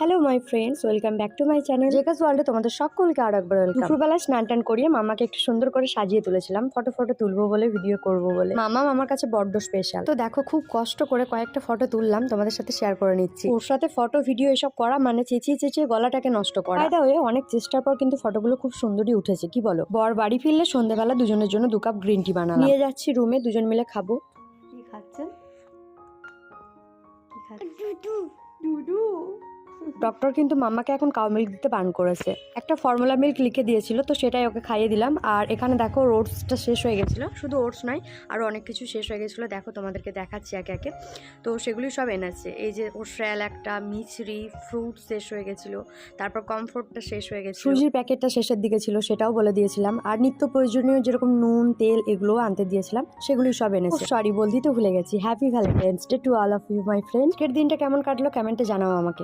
Hello my friends, welcome back to my channel Jhakaas ওয়ার্ল্ডে তোমাদের সকলকে আর একবার ওয়েলকাম। দুপুরবেলা স্নান টান করিয়ে মামাকে একটু সুন্দর করে সাজিয়ে তুলেছিলাম, ফটো তুলবো বলে, ভিডিও করব বলে। মামা আমার কাছে বড্ড স্পেশাল। তো দেখো, খুব কষ্ট করে কয়েকটা ফটো তুললাম, তোমাদের সাথে শেয়ার করে নিচ্ছি। ওর সাথে ফটো ভিডিও এসব করা মানে চেঁচিয়ে গলাটাকে নষ্ট করা। ফায়দা হয়ে অনেক চেষ্টার পর কিন্তু ফটোগুলো খুব সুন্দরই উঠেছে, কি বলো? বর বাড়ি ফিরলে সন্ধ্যাবেলা দুজনের জন্য 2 কাপ গ্রিন টি বানালাম, নিয়ে যাচ্ছি রুমে, দুজন মিলে খাবো। কি খাচ্ছেন? দুধু। ডক্টর কিন্তু মাম্মাকে এখন কাউ মিল্ক দিতে বারণ করেছে। একটা ফর্মুলা মিল্ক লিখে দিয়েছিল, তো সেটাই ওকে খাইয়ে দিলাম। আর এখানে দেখো ওটসটা শেষ হয়ে গেছিলো, শুধু ওটস নয় আরও অনেক কিছু শেষ হয়ে গেছিলো। দেখো তোমাদেরকে দেখাচ্ছি একে একে। তো সেগুলি সব এনেছে। এই যে ওশ্রেল একটা, মিছরি, ফ্রুট শেষ হয়ে গেছিলো, তারপর কমফোর্টটা শেষ হয়ে গেছে, সুজির প্যাকেটটা শেষের দিকে ছিল, সেটাও বলে দিয়েছিলাম। আর নিত্য প্রয়োজনীয় যেরকম নুন, তেল, এগুলোও আনতে দিয়েছিলাম, সেগুলি সব এনেছে। সরি, বলতেই তো ভুলে গেছি। Happy Valentine's day to all of you my friends. এর দিনটা কেমন কাটলো কমেন্টে জানাও আমাকে।